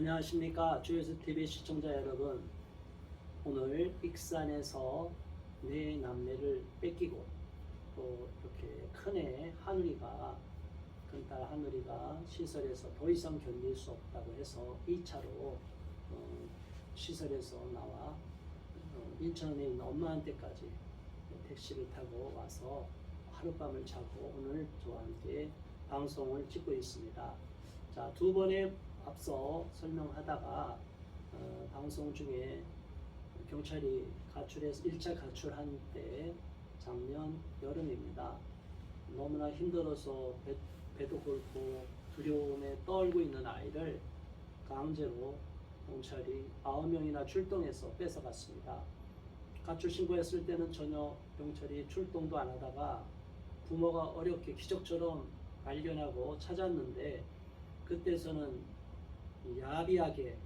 안녕하십니까 주예수TV 시청자 여러분. 오늘 익산에서 내 남매를 뺏기고 또 이렇게 큰애 하늘이가 큰딸 하늘이가 시설에서 더 이상 견딜 수 없다고 해서 2차로 시설에서 나와 인천에 있는 엄마한테까지 택시를 타고 와서 하룻밤을 자고 오늘 저와 함께 방송을 찍고 있습니다. 자, 두 번에 앞서 설명하다가 방송 중에 경찰이 가출해서 1차 가출한 때 작년 여름입니다. 너무나 힘들어서 배도 곪고 두려움에 떨고 있는 아이를 강제로 경찰이 9명이나 출동해서 뺏어갔습니다. 가출 신고했을 때는 전혀 경찰이 출동도 안 하다가 부모가 어렵게 기적처럼 발견하고 찾았는데 그때서는 야비하게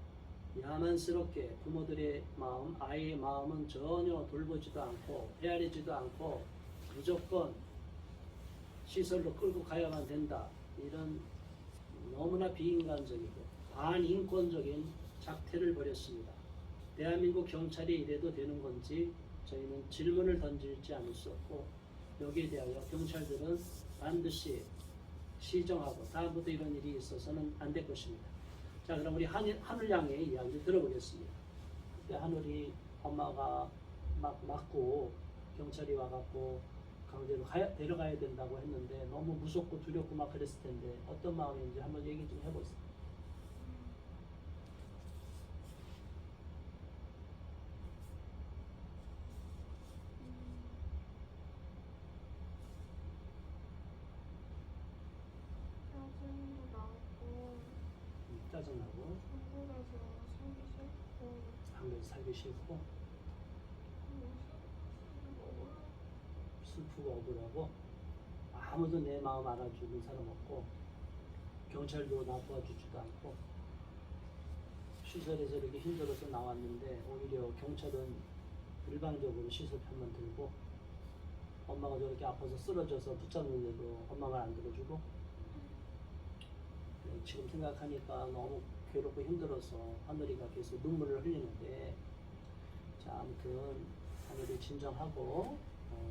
야만스럽게 부모들의 마음, 아이의 마음은 전혀 돌보지도 않고 헤아리지도 않고 무조건 시설로 끌고 가야만 된다. 이런 너무나 비인간적이고 반인권적인 작태를 벌였습니다. 대한민국 경찰이 이래도 되는 건지 저희는 질문을 던질지 않을 수 없고 여기에 대하여 경찰들은 반드시 시정하고 다음부터 이런 일이 있어서는 안 될 것입니다. 자, 그럼 우리 하늘 양의 이야기를 들어보겠습니다. 그때 하늘이 엄마가 막 맞고 경찰이 와갖고 강제로 데려가야 된다고 했는데 너무 무섭고 두렵고 막 그랬을 텐데 어떤 마음인지 한번 얘기 좀 해보세요. 짜증도 나고 짜증나고 한국에서 살기 싫고 한국에서 살기 싫고 슬프고 억울하고 아무도 내 마음 알아주는 사람 없고 경찰도 나 도와주지도 않고 시설에서 이렇게 힘들어서 나왔는데 오히려 경찰은 일방적으로 시설 편만 들고 엄마가 저렇게 아파서 쓰러져서 붙잡는데도 엄마 말 안 들어주고 지금 생각하니까 너무 괴롭고 힘들어서 하늘이가 계속 눈물을 흘리는데 자, 아무튼 하늘이 진정하고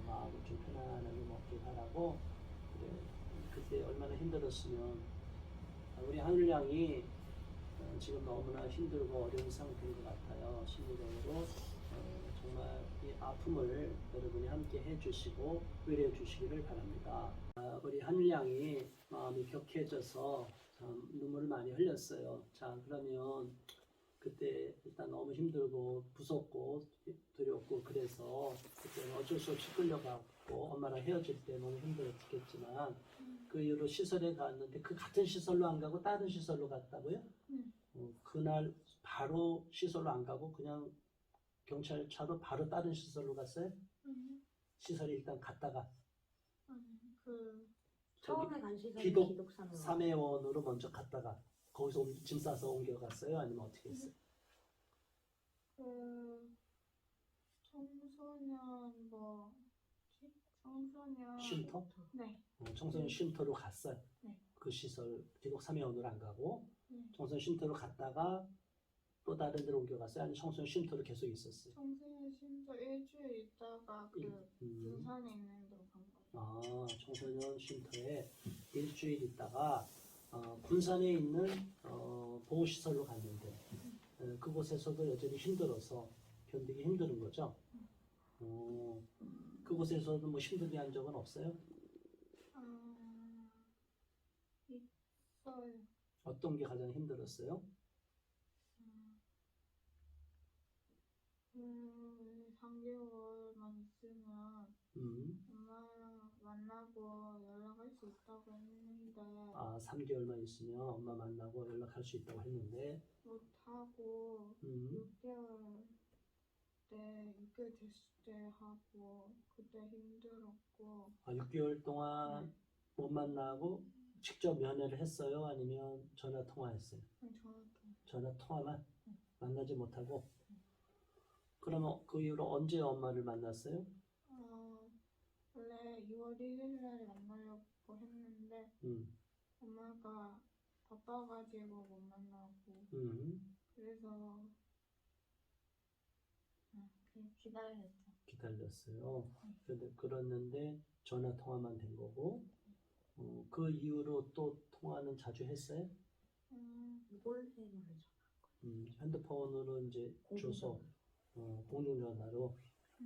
마음을 좀 편안하게 먹길 바라고 그래, 그때 얼마나 힘들었으면 우리 하늘 양이 지금 너무나 힘들고 어려운 상태인 것 같아요. 심리적으로 정말 이 아픔을 여러분이 함께 해주시고 위로해 주시기를 바랍니다. 우리 하늘 양이 마음이 격해져서 참 눈물을 많이 흘렸어요. 자, 그러면 그때 일단 너무 힘들고 무섭고 두렵고 그래서 그때는 어쩔 수 없이 끌려가고 엄마랑 헤어질 때 너무 힘들었겠지만 그 이후로 시설에 갔는데 그 같은 시설로 안 가고 다른 시설로 갔다고요? 그날 바로 시설로 안 가고 그냥 경찰차로 바로 다른 시설로 갔어요? 시설에 일단 갔다가 그 처음에 간 시설이 기독 기독산으로 삼회원으로 먼저 갔다가 거기서 짐 싸서 옮겨갔어요? 아니면 어떻게 했어요? 그 청소년 청소년 쉼터? 네. 청소년 쉼터로 갔어요. 네. 그 시설 기독 삼회원으로 안 가고 네. 청소년 쉼터로 갔다가 또 다른 데로 옮겨갔어요? 아니면 청소년 쉼터로 계속 있었어요? 청소년 쉼터 일주일 있다가 그 군산에 있는 데로 간 거예요. 아, 청소년 쉼터에 일주일 있다가 군산에 있는 보호시설로 갔는데 그곳에서도 여전히 힘들어서 견디기 힘든 거죠? 그곳에서도 뭐 힘들게 한 적은 없어요? 있어요. 어떤 게 가장 힘들었어요? 3개월만 있으면 엄마 만나고 연락할 수 있다고 했는데 3개월만 있으면 엄마 만나고 연락할 수 있다고 했는데 못하고 6개월 됐을 때 하고 그때 힘들었고 6개월 동안 못 만나고 직접 면회를 했어요? 아니면 전화 통화했어요? 전화 통화만? 만나지 못하고? 그러면 그 이후로 언제 엄마를 만났어요? 원래 6월 1일 날 만나려고 했는데 엄마가 바빠가지고 못 만나고 그래서 그냥 기다렸죠. 기다렸어요. 근데 그랬는데 전화 통화만 된 거고, 그 이후로 또 통화는 자주 했어요? 몰래 전화. 핸드폰으로 이제 줘서 공중전화로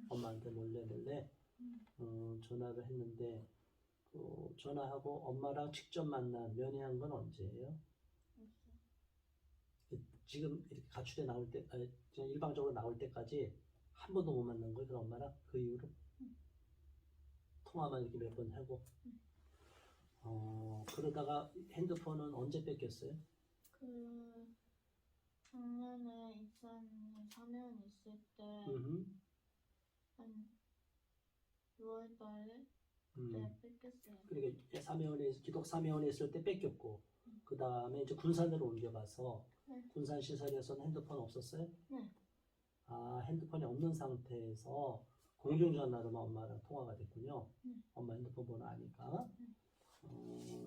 엄마한테 몰래 전화를 했는데, 전화하고 엄마랑 직접 만난 면회한 건 언제예요? 지금 이렇게 가출해 나올 때, 아니, 그냥 일방적으로 나올 때까지 한 번도 못 만난 거예요? 그럼 엄마랑 그 이후로? 통화만 이렇게 몇 번 하고. 그러다가 핸드폰은 언제 뺏겼어요? 그 작년에 익산에 사면 있을 때 한 6월 달에 네, 뺏겼어요. 그러니까 기독 사면에 있을 때 뺏겼고, 그 다음에 이제 군산으로 옮겨가서 네. 군산 시설에서는 핸드폰 없었어요? 네. 아, 핸드폰이 없는 상태에서 공중전화로만 엄마랑 통화가 됐군요. 엄마 핸드폰 번호 아니까.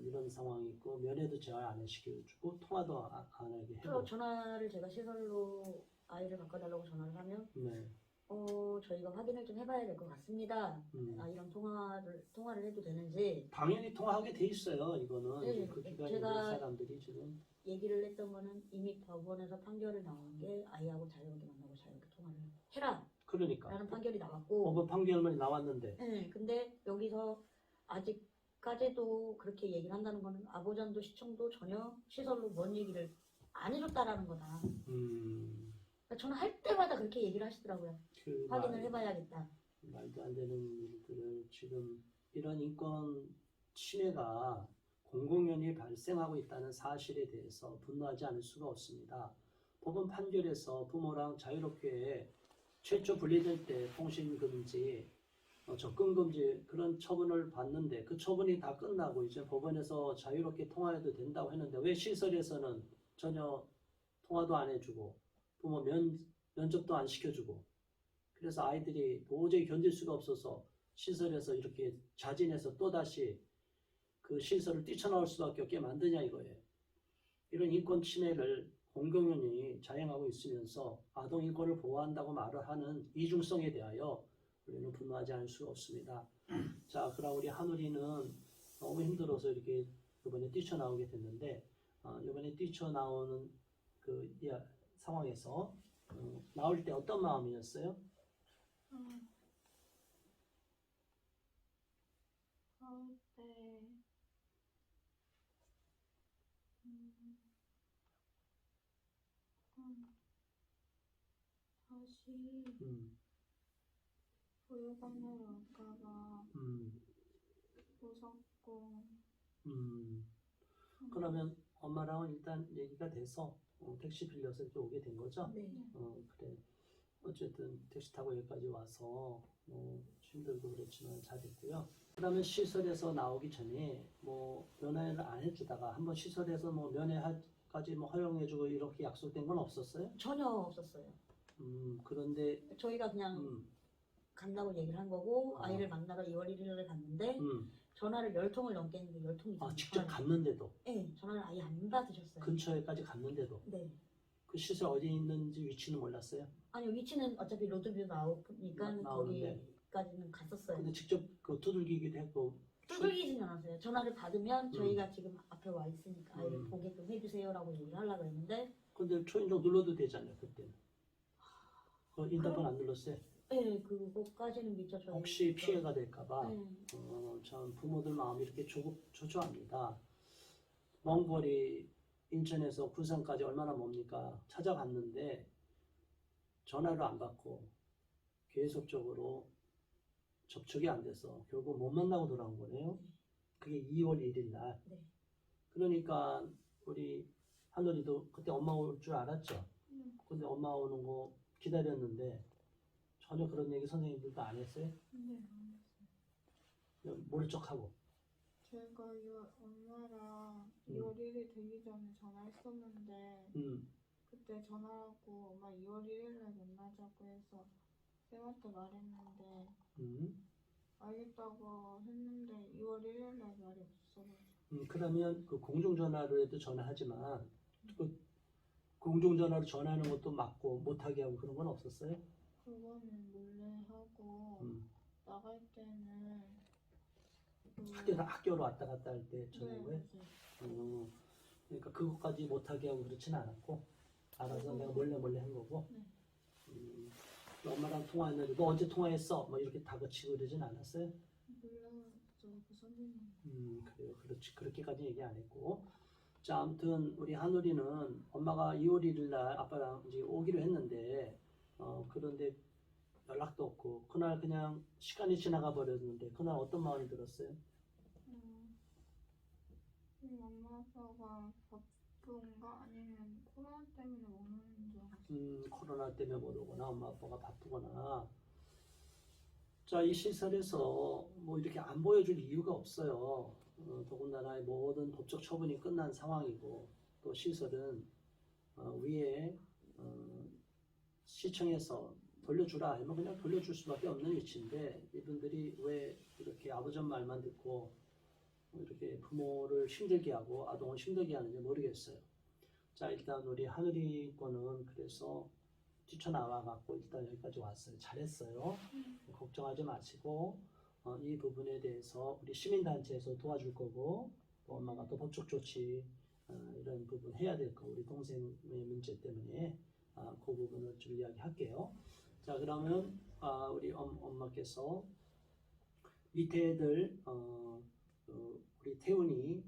이런 상황이 있고, 면회도 제가 안 해시켜주고 통화도 안 하게 또 해고. 전화를 제가 시설로 아이를 바꿔달라고 전화를 하면 네. 저희가 확인을 좀 해봐야 될 것 같습니다. 이런 통화를 해도 되는지 당연히 통화하게 돼 있어요. 이거는 네, 그 기간에 제가 있는 사람들이 지금. 얘기를 했던 거는 이미 법원에서 판결을 나온 게 아이하고 자유롭게 만나고 자유롭게 통화를 해라 그러니까 라는 판결이 나왔고 법원 판결문이 나왔는데. 네, 근데 여기서 아직까지도 그렇게 얘기를 한다는 거는 아보잔도 시청도 전혀 시설로 뭔 얘기를 안 해줬다라는 거다. 그러니까 저는 할 때마다 그렇게 얘기를 하시더라고요. 그 확인을 해봐야겠다. 말도 안 되는 일들을 지금 이런 인권 침해가 공공연히 발생하고 있다는 사실에 대해서 분노하지 않을 수가 없습니다. 법원 판결에서 부모랑 자유롭게 최초 분리될 때 통신금지, 접근금지 그런 처분을 받는데 그 처분이 다 끝나고 이제 법원에서 자유롭게 통화해도 된다고 했는데 왜 시설에서는 전혀 통화도 안 해주고 부모 면접도 안 시켜주고 그래서 아이들이 도저히 견딜 수가 없어서 시설에서 이렇게 자진해서 또다시 그 시설을 뛰쳐나올 수밖에 없게 만드냐 이거예요. 이런 인권 침해를 공공연히 자행하고 있으면서 아동 인권을 보호한다고 말을 하는 이중성에 대하여 우리는 분노하지 않을 수가 없습니다. 자, 그럼 우리 하늘이는 너무 힘들어서 이렇게 이번에 뛰쳐나오게 됐는데 이번에 뛰쳐나오는 그 상황에서 나올 때 어떤 마음이었어요? 나올 때 다시 보육원으로 올까봐 무섭고 그러면 엄마랑은 일단 얘기가 돼서 택시 빌려서 이렇게 오게 된 거죠? 네. 그래. 어쨌든 택시 타고 여기까지 와서 힘들고 그랬지만 잘했고요. 그러면 시설에서 나오기 전에 면회를 안 해주다가 한번 시설에서 면회까지 허용해주고 이렇게 약속된 건 없었어요? 전혀 없었어요. 그런데 저희가 그냥 간다고 얘기를 한 거고 아이를 만나러 2월 1일에 갔는데 전화를 10통을 넘게 했는데 10통이 직접 갔는데도? 네, 전화를 아예 안 받으셨어요. 근처에까지 갔는데도? 네. 그 시설 어디 있는지 위치는 몰랐어요? 아니요, 위치는 어차피 로드뷰 나오니까 거기까지는 갔었어요. 근데 직접 그 두들기기도 했고 두들기진 않았어요. 전화를 받으면 저희가 지금 앞에 와 있으니까 아이를 보게끔 해주세요라고 얘기를 하려고 했는데 근데 초인종 눌러도 되잖아요 그때는. 인터폰 안 눌렀어요? 네, 그거까지는 미처 저희 혹시 피해가 될까봐 네. 참 부모들 마음이 이렇게 초조합니다. 먼 거리 인천에서 군산까지 얼마나 멉니까? 찾아갔는데 전화를 안 받고 계속적으로 접촉이 안 돼서 결국 못 만나고 돌아온 거네요. 그게 2월 1일 날. 네. 그러니까 우리 하늘이도 그때 엄마 올 줄 알았죠. 근데 엄마 오는 거 기다렸는데 전혀 그런 얘기 선생님들도 안 했어요? 네, 모른 척하고. 제가 엄마랑 2월 1일 되기 전에 전화했었는데 그때 전화하고 엄마 2월 1일날 만나자고 해서 쌤한테 말했는데 알겠다고 했는데 2월 1일날 말이 없어가지고 그러면 그 공중전화로 해도 전화하지만 그 공중전화로 전화하는 것도 막고 못하게 하고 그런 건 없었어요? 그거는 몰래 하고 음. 나갈 때는 학교로 왔다 갔다 할 때 저녁에? 맞아요. 그러니까 그것까지 못하게 하고 그렇진 않았고 알아서 내가 몰래 한 거고. 네. 엄마랑 통화했는데 너 언제 통화했어? 뭐 이렇게 다그치고 그러진 않았어요? 몰랐죠. 그 선생님. 그래요. 그렇지. 그렇게까지 얘기 안 했고. 자, 아무튼 우리 한우리는 엄마가 2월 1일 날 아빠랑 이제 오기로 했는데 그런데 연락도 없고 그날 그냥 시간이 지나가 버렸는데 그날 어떤 마음이 들었어요? 엄마 아빠가 바쁜가 아니면 코로나 때문에 못 오는 줄 알았어요. 코로나 때문에 못 오거나 엄마 아빠가 바쁘거나. 자, 이 시설에서 뭐 이렇게 안 보여줄 이유가 없어요. 더군다나 모든 법적 처분이 끝난 상황이고 또 시설은 위에 시청에서 돌려주라 하면 그냥 돌려줄 수밖에 없는 위치인데 이분들이 왜 이렇게 아버지 말만 듣고 이렇게 부모를 힘들게 하고 아동을 힘들게 하는지 모르겠어요. 자, 일단 우리 하늘이 거는 그래서 뛰쳐나와 갖고 일단 여기까지 왔어요. 잘했어요. 걱정하지 마시고 이 부분에 대해서 우리 시민단체에서 도와줄 거고 또 엄마가 또 법적 조치 이런 부분 해야 될 거 우리 동생의 문제 때문에 그 부분을 좀 이야기할게요. 자, 그러면 우리 엄마께서 밑에 애들 우리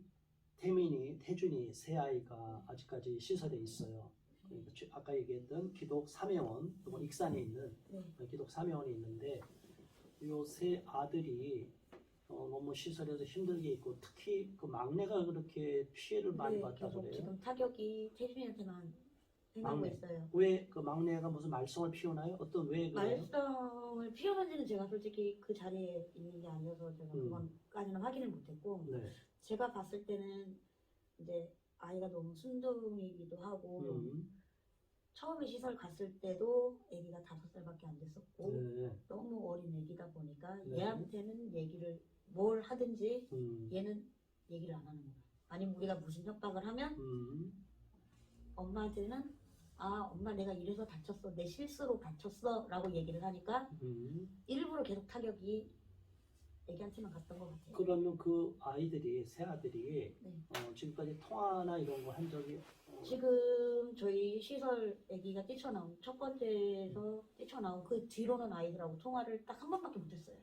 태민이, 태준이 세 아이가 아직까지 시설에 있어요. 그러니까 아까 얘기했던 기독 사명원, 또 익산에 있는 기독 사명원이 있는데 요 세 아들이 너무 시설에서 힘들게 있고 특히 그 막내가 그렇게 피해를 많이 봤다 계속 그래요. 지금 타격이 태준이한테만 행하고 막내. 있어요. 왜 그 막내가 무슨 말썽을 피우나요? 어떤 왜 그래요? 말썽을 피우는지는 제가 솔직히 그 자리에 있는 게 아니어서 제가 그건까지는 확인을 못했고 네. 제가 봤을 때는 이제 아이가 너무 순둥이기도 하고 처음에 시설 갔을 때도 아기가 5살밖에 안 됐었고 네. 너무 어린 아기다 보니까 네. 얘한테는 얘기를 뭘 하든지 음. 얘는 얘기를 안 하는 거야. 아니면 우리가 무슨 협박을 하면 엄마한테는 엄마 내가 이래서 다쳤어. 내 실수로 다쳤어. 라고 얘기를 하니까 일부러 계속 타격이 애기한테만 갔던 것 같아요. 그러면 그 아이들이 세 아들이 네. 지금까지 통화나 이런 거 한 적이 지금 저희 시설 아기가 뛰쳐나온 첫 번째에서 뛰쳐나온 그 뒤로는 아이들하고 통화를 딱 한 번밖에 못했어요.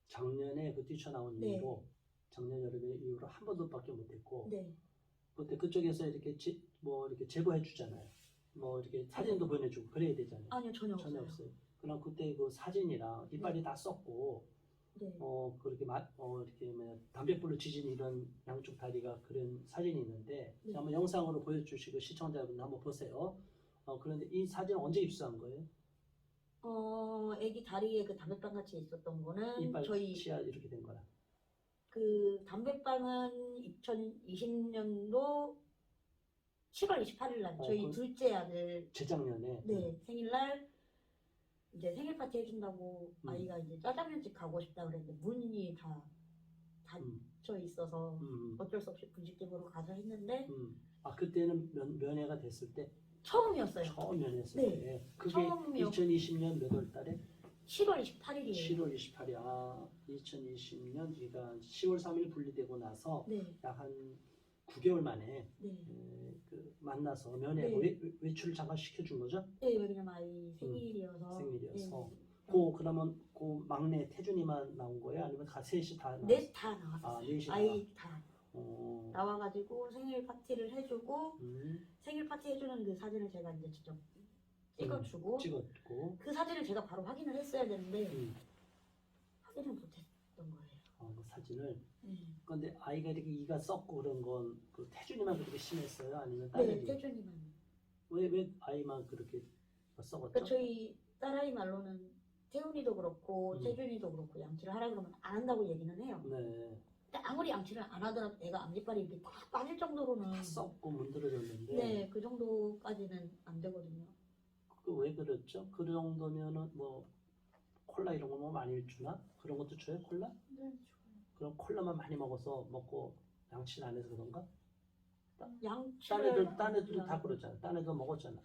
작년에 그 뛰쳐나온 네. 이후로 작년 여름에 이후로 한 번도밖에 못했고 네. 그때 그쪽에서 이렇게 이렇게 제보해 주잖아요. 뭐 이렇게 사진도 보내주고 그래야 되잖아요. 아니요 전혀 없어요. 없어요. 그럼 그때 그 사진이랑 이빨이 다 썩고 네. 그렇게 이렇게 담뱃불로 지진 이런 양쪽 다리가 그런 사진이 있는데 네. 한번 영상으로 보여주시고 시청자분들 한번 보세요. 그런데 이 사진 언제 입수한 거예요? 아기 다리에 그 담배빵 같이 있었던 거는 이빨 저희 치아 이렇게 된 거라. 그 담배빵은 2020년도 7월 28일 날 저희 그 둘째 아들 재작년에. 네 생일날 이제 생일 파티 해준다고 아이가 이제 짜장면집 가고 싶다 그랬는데 문이 다 닫혀 있어서 어쩔 수 없이 분식집으로 가서 했는데 그때는 면회가 됐을 때 처음이었어요. 처음 면회했을 네. 때 그게 처음이요. 2020년 몇 월 달에? 7월 28일이에요. 7월 28일. 2020년 그러니까 10월 3일 분리되고 나서 네. 약 한 9개월 만에 네. 만나서 면회 네. 외출을 잠깐 시켜준 거죠? 네, 왜냐면 아이 생일이어서. 생일이어서. 네. 그러면 그 막내 태준이만 나온 거예요? 아니면 셋이 다 나왔어요? 넷 다 나왔어요. 넷이 아이 다 어. 나와가지고 생일 파티를 해주고 생일 파티 해주는 그 사진을 제가 이제 직접 찍어주고 찍었고 그 사진을 제가 바로 확인을 했어야 되는데 확인을 못했던 거예요. 그 사진을. 그런데 아이가 이렇게 이가 썩고 그런 건 그 태준이만 그렇게 심했어요? 아니면 다른 네, 태준이만. 왜 아이만 그렇게 썩었죠? 그러니까 저희 딸아이 말로는 태훈이도 그렇고 태준이도 그렇고 양치를 하라 그러면 안 한다고 얘기는 해요. 네. 근데 아무리 양치를 안 하더라도 애가 앞니빨이 이렇게 다 빠질 정도로는 다 썩고 문드러졌는데. 네, 그 정도까지는 안 되거든요. 그 왜 그랬죠? 그 정도면은 뭐 콜라 이런 거 뭐 많이 주나? 그런 것도 줘요? 콜라? 네, 그럼 콜라만 많이 먹고 양치를 안 해서 그런가? 양치를 딴 애들도 다 그러잖아. 딴 애도 먹었잖아.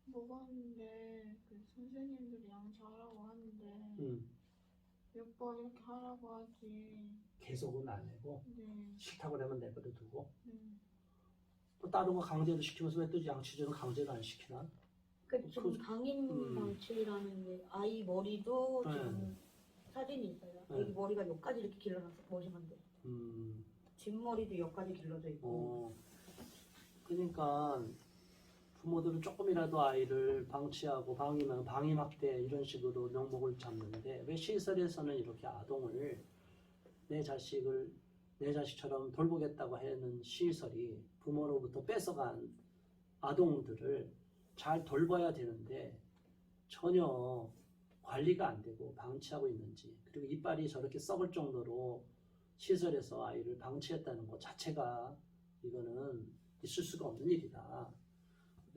먹었는데 그 선생님들이 양치하라고 하는데 음, 몇 번 이렇게 하라고 하지. 계속은 안 해고 네. 싫다고 그러면 내버려 두고 네. 또 다른 거 강제로 시키면서 왜 또 양치질은 강제로 안 시키나? 그 지금 강인 음. 방치라는 게 아이 머리도 네. 지금 사진이 있어요. 네. 여기 머리가 여기까지 이렇게 길러놨어. 보시면 뒷머리도 여기까지 길러져 있고. 그러니까 부모들은 조금이라도 아이를 방치하고 방임학대 이런 식으로 명목을 잡는데 왜 시설에서는 이렇게 아동을 내 자식처럼 돌보겠다고 하는 시설이 부모로부터 뺏어간 아동들을 잘 돌봐야 되는데 전혀 관리가 안 되고 방치하고 있는지, 그리고 이빨이 저렇게 썩을 정도로 시설에서 아이를 방치했다는 것 자체가 이거는 있을 수가 없는 일이다.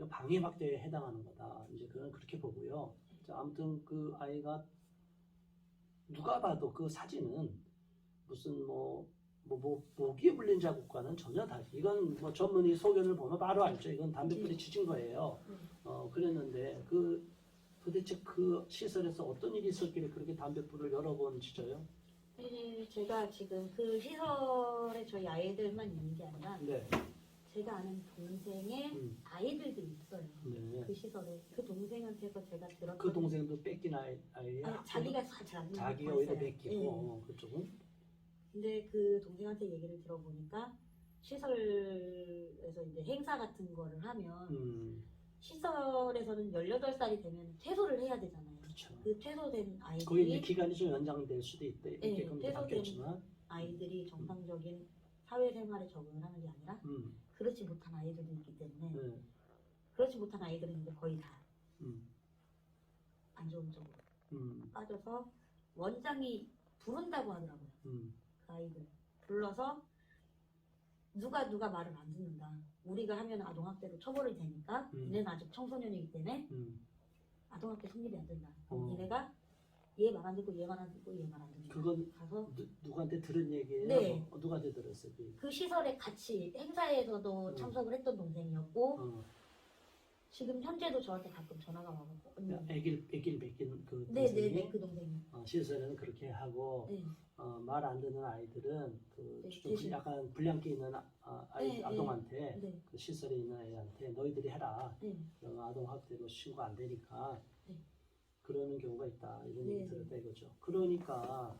방해박대에 해당하는 거다. 이제 그건 그렇게 보고요. 자, 아무튼 그 아이가 누가 봐도 그 사진은 무슨 모기에 물린 자국과는 전혀 다르지. 이건 뭐 전문의 소견을 보면 바로 알죠. 이건 담배불이 지진 거예요. 그랬는데 도대체 그 시설에서 어떤 일이 있었길래 그렇게 담배불을 여러 번 지져요? 제가 지금 그 시설에 저희 아이들만 있는 게 아니라 네. 제가 아는 동생의 아이들도 있어요. 네. 그 시설에. 그 동생한테서 제가 들었던 그 동생도 뺏긴 아이야? 자기가 잘 자기가 오히려 뺏기고 그쪽은? 근데 그 동생한테 얘기를 들어보니까 시설에서 이제 행사 같은 거를 하면 시설에서는 18살이 되면 퇴소를 해야 되잖아요. 그렇죠. 그 퇴소된 아이들이 거기 이제 기간이 좀 연장될 수도 있게끔 퇴소된 바뀌었지만 아이들이 정상적인 사회생활에 적응을 하는 게 아니라 그렇지 못한 아이들도 있기 때문에 그렇지 못한 아이들은 이제 거의 다 안 좋은 쪽으로 빠져서 원장이 부른다고 하더라고요. 그 아이들 불러서 누가 말을 안 듣는다. 우리가 하면 아동학대로 처벌이 되니까 얘는 아직 청소년이기 때문에 아동학대 성립이 안 된다. 얘네가 얘 말 안 듣고 얘 말 안 듣고 얘 말 안 듣고 그건 가서 누구한테 들은 얘기예요? 네. 누구한테 들었어요? 그 시설에 같이 행사에서도 참석을 했던 동생이었고 지금 현재도 저한테 가끔 전화가 와서 애기를 뺏긴 그 동생이 네네네 그 동생이 시설에는 그렇게 하고 네. 말 안 듣는 아이들은 좀 대신. 약간 불량기 있는 아동한테 네. 그 시설에 있는 애한테 너희들이 해라. 네. 그러면 아동학대로 신고 안 되니까 네. 그러는 경우가 있다. 이런 얘기 네. 들었다 이거죠. 그러니까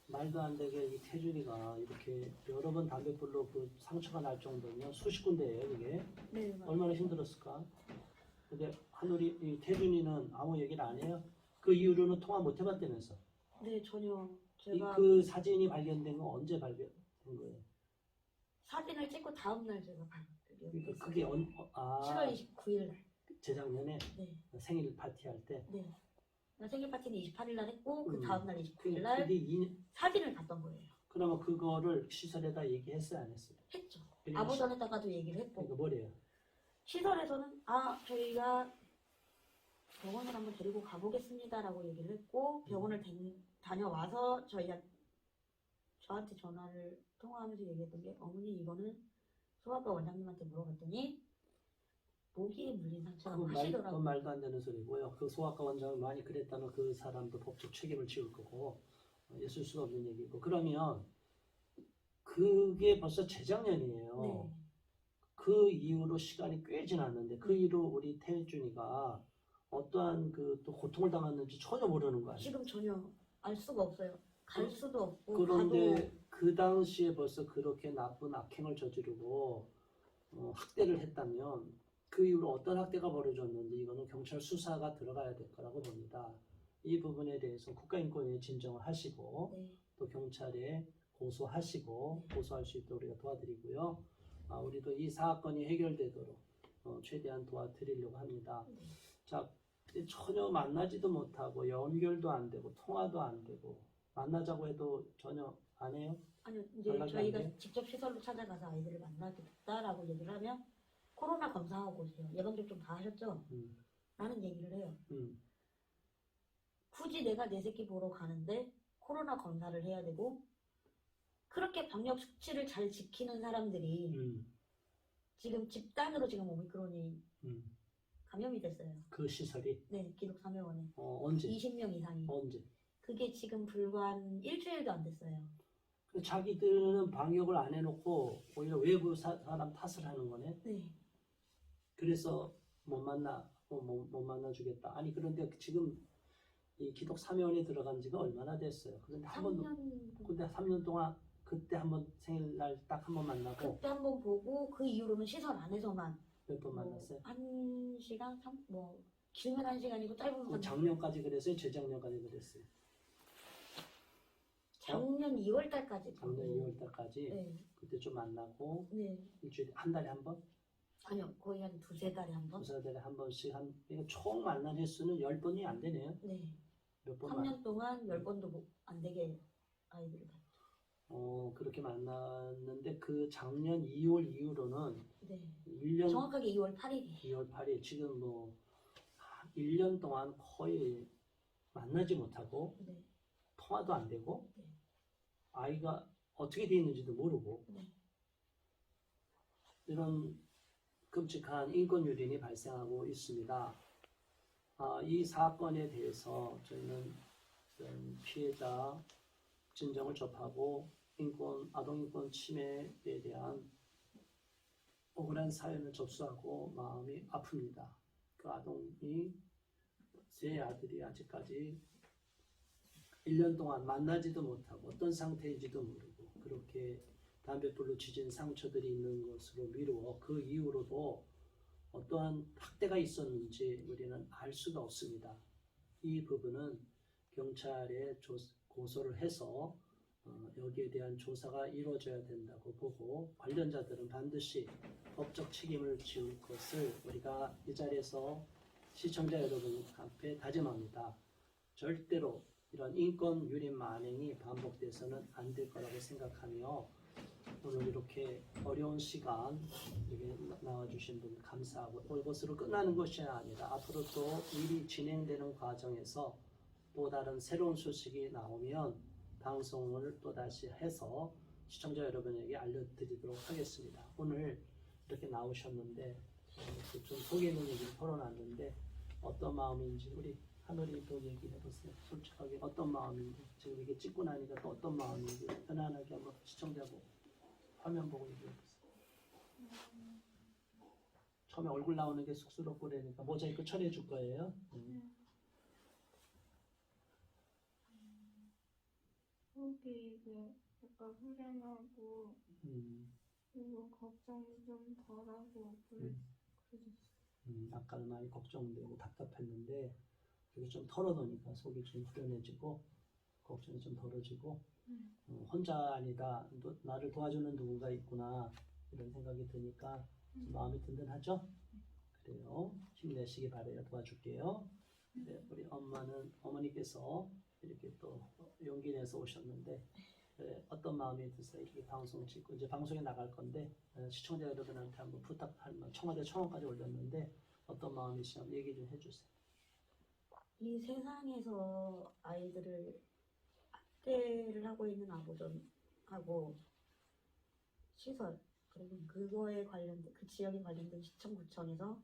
말도 안 되게 이 태준이가 이렇게 여러 번 담배불로 그 상처가 날 정도면 수십 군데예요 이게. 네, 맞아요. 얼마나 힘들었을까. 근데 한우리 이 태준이는 아무 얘기를 안 해요. 그 이후로는 통화 못 해봤다면서. 네 전혀 제가 그 사진이 발견된 건 언제 발견된 거예요? 사진을 찍고 다음날 제가 발견했어요. 그러니까 그게 7월 29일 날. 재작년에 네. 생일 파티할 때. 네. 생일 파티는 28일 날 했고 그 음. 다음날 29일 날 근데 사진을 봤던 거예요. 그러면 그거를 시설에다 얘기했어요, 안 했어요? 했죠. 그러니까 아보전에다가도 얘기를 했고 그러니까 뭐래요? 시설에서는 저희가 병원을 한번 데리고 가보겠습니다라고 얘기를 했고 병원을 다녀와서 저한테 통화하면서 얘기했던 게 어머니 이거는 소아과 원장님한테 물어봤더니 모기에 물린 상처라고 그건 하시더라고요. 말도 안 되는 소리고요. 그 소아과 원장을 많이 그랬다면 그 사람도 법적 책임을 지을 거고 있을 수가 없는 얘기고. 그러면 그게 벌써 재작년이에요. 네. 그 이후로 시간이 꽤 지났는데 그 이후로 우리 태준이가 어떠한 또 고통을 당했는지 전혀 모르는 거 아니에요? 지금 전혀 알 수가 없어요. 갈 수도 없고 그런데 가도 그 당시에 벌써 그렇게 나쁜 악행을 저지르고 학대를 했다면 그 이후로 어떤 학대가 벌어졌는지 이거는 경찰 수사가 들어가야 될 거라고 봅니다. 이 부분에 대해서 국가인권위에 진정을 하시고 네. 또 경찰에 고소하시고 고소할 수 있도록 우리가 도와드리고요. 우리도 이 사건이 해결되도록 최대한 도와드리려고 합니다. 네. 자, 전혀 만나지도 못하고 연결도 안 되고 통화도 안 되고 만나자고 해도 전혀 안 해요? 아니요, 이제 연락이 안 저희가 돼요? 직접 시설로 찾아가서 아이들을 만나겠다라고 얘기를 하면 코로나 검사하고 오세요. 예방접종 다 하셨죠? 라는 얘기를 해요. 굳이 내가 내 새끼 보러 가는데 코로나 검사를 해야 되고 그렇게 방역 수칙을 잘 지키는 사람들이 지금 집단으로 지금 오미크론이 감염이 됐어요. 그 시설이 네, 기독사회원에 언제? 20명 이상이. 언제? 그게 지금 불과 한 일주일도 안 됐어요. 자기들은 방역을 안 해놓고 오히려 외부 사람 탓을 하는 거네. 네. 그래서 못 만나 주겠다. 아니 그런데 지금 이 기독 사면에 들어간 지가 얼마나 됐어요? 그런데 한 번도 3년 근데 3년 동안 그때 한 번 생일날 딱 한 번 만나고 그때 한번 보고 그 이후로는 시설 안에서만 몇 번 뭐 만났어요? 1시간, 뭐 길면 1시간이고 짧으면 한 작년까지 그랬어요? 재작년까지 그랬어요? 작년 2월 달까지 작년 2월 달까지 네. 그때 좀 만나고 네. 일주일에 한 달에 한 번? 아니요. 거의 한 2-3달에 한 번. 두세 달에 한 번씩 이거 총 만난 횟수는 10번이 안 되네요. 네. 몇 번 3년 동안 10번도 안 되게 아이들을 봤죠. 그렇게 만났는데 그 작년 2월 이후로는 네. 1년 정확하게 2월 8일이에요. 2월 8일 지금 뭐 1년 동안 거의 만나지 못하고 네. 통화도 안 되고 네. 아이가 어떻게 돼 있는지도 모르고 네. 이런 끔찍한 인권 유린이 발생하고 있습니다. 이 사건에 대해서 저희는 피해자 진정을 접하고 아동인권 침해에 대한 억울한 사연을 접수하고 마음이 아픕니다. 그 아동이 제 아들이 아직까지 1년 동안 만나지도 못하고 어떤 상태인지도 모르고 그렇게 담뱃불로 지진 상처들이 있는 것으로 미루어 그 이후로도 어떠한 학대가 있었는지 우리는 알 수가 없습니다. 이 부분은 경찰에 고소를 해서 여기에 대한 조사가 이루어져야 된다고 보고 관련자들은 반드시 법적 책임을 지울 것을 우리가 이 자리에서 시청자 여러분 앞에 다짐합니다. 절대로 이런 인권 유린 만행이 반복돼서는 안 될 거라고 생각하며 오늘 이렇게 어려운 시간 여기 나와주신 분 감사하고 이것으로 끝나는 것이 아니라 앞으로 또 일이 진행되는 과정에서 또 다른 새로운 소식이 나오면 방송을 또다시 해서 시청자 여러분에게 알려드리도록 하겠습니다. 오늘 이렇게 나오셨는데 좀 속에 있는 얘기를 털어놨는데 어떤 마음인지 우리 하늘이도 얘기해 보세요. 솔직하게 어떤 마음인지 지금 이게 찍고 나니까 또 어떤 마음인지 편안하게 한번 시청자고 화면 보고 얘기해 보세요. 처음에 얼굴 나오는 게 쑥스럽고 그러니까 모자이크 처리해 줄 거예요. 속이 이제 약간 후련하고 그리고 걱정이 좀 덜하고 그래졌어요. 아까는 많이 걱정되고 답답했는데 그게 좀 털어놓으니까 속이 좀 후련해지고 걱정이 좀 덜어지고 혼자 아니다 나를 도와주는 누군가 있구나 이런 생각이 드니까 마음이 든든하죠? 그래요. 힘내시기 바래요. 도와줄게요. 네, 우리 어머니께서 이렇게 또 용기 내서 오셨는데 어떤 마음이 드세요? 이렇게 방송 찍고 이제 방송에 나갈 건데 시청자 여러분한테 한번 부탁하면 청와대 청원까지 올렸는데 어떤 마음이시면 얘기 좀 해주세요. 이 세상에서 아이들을 학대를 하고 있는 아보전하고 시설 그리고 그거에 관련된 그 지역에 관련된 시청구청에서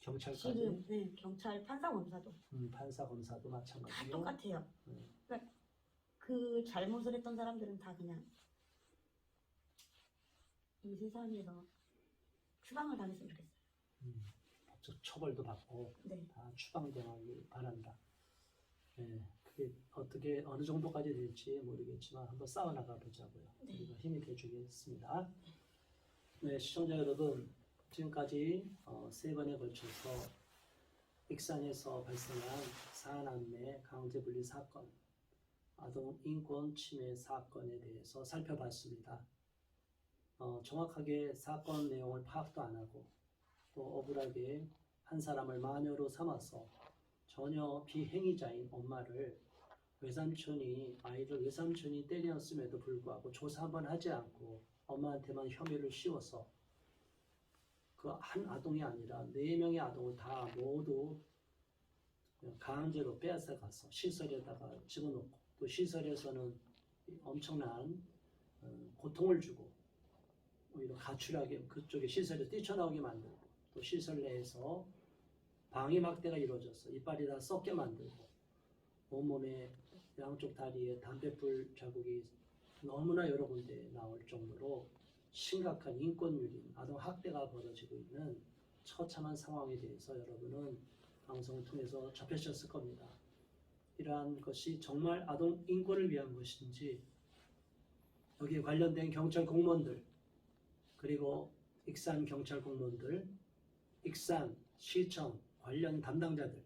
경찰까지 지금 네, 경찰 판사 검사도 판사 검사도 다 마찬가지고 똑같아요. 그러니까 그 잘못을 했던 사람들은 다 그냥 이 세상에서 추방을 당했으면 좋겠어요. 법적 처벌도 받고 네. 다 추방당하길 바란다. 네, 그게 어떻게 어느 정도까지 될지 모르겠지만 한번 싸워나가 보자고요. 네. 우리가 힘이 돼주겠습니다. 네, 시청자 여러분 지금까지 3번에 걸쳐서 익산에서 발생한 사남매 강제분리 사건, 아동 인권 침해 사건에 대해서 살펴봤습니다. 정확하게 사건 내용을 파악도 안 하고 또 억울하게 한 사람을 마녀로 삼아서 전혀 비행위자인 엄마를 아이를 외삼촌이 때렸음에도 불구하고 조사 한번 하지 않고 엄마한테만 혐의를 씌워서 그 한 아동이 아니라 4명의 아동을 다 모두 강제로 빼앗아가서 시설에다가 집어넣고 또 시설에서는 엄청난 고통을 주고 오히려 가출하게 그쪽에 시설에 뛰쳐나오게 만들고 또 시설 내에서 방위막대가 이루어져서 이빨이 다 썩게 만들고 온몸에 양쪽 다리에 담뱃불 자국이 너무나 여러 군데 나올 정도로 심각한 인권유린, 아동 학대가 벌어지고 있는 처참한 상황에 대해서 여러분은 방송을 통해서 접하셨을 겁니다. 이러한 것이 정말 아동 인권을 위한 것인지 여기에 관련된 경찰 공무원들 그리고 익산 경찰 공무원들, 익산 시청 관련 담당자들,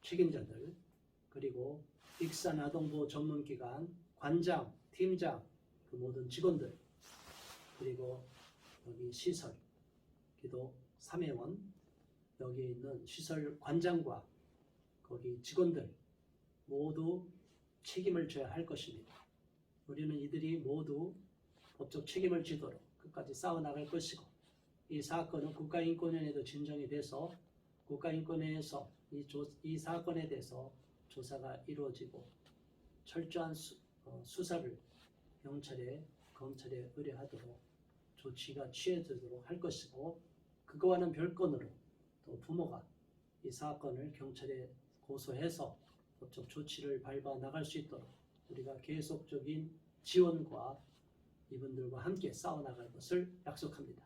책임자들 그리고 익산 아동보호 전문기관 관장, 팀장, 그 모든 직원들 그리고 여기 시설, 기도 3회원 여기에 있는 시설 관장과 거기 직원들 모두 책임을 져야 할 것입니다. 우리는 이들이 모두 법적 책임을 지도록 끝까지 싸워나갈 것이고 이 사건은 국가인권위원회도 진정이 돼서 국가인권위에서 이 사건에 대해서 조사가 이루어지고 철저한 수사를 경찰에 검찰에 의뢰하도록 조치가 취해지도록 할 것이고 그거와는 별건으로 또 부모가 이 사건을 경찰에 고소해서 법적 조치를 밟아 나갈 수 있도록 우리가 계속적인 지원과 이분들과 함께 싸워나갈 것을 약속합니다.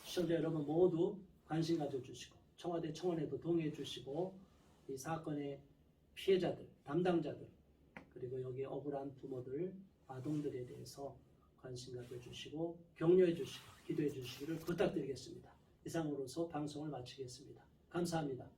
시청자 여러분 모두 관심 가져주시고 청와대 청원에도 동의해 주시고 이 사건의 피해자들, 담당자들 그리고 여기 억울한 부모들, 아동들에 대해서 관심 가져주시고 격려해 주시고 기도해 주시기를 부탁드리겠습니다. 이상으로서 방송을 마치겠습니다. 감사합니다.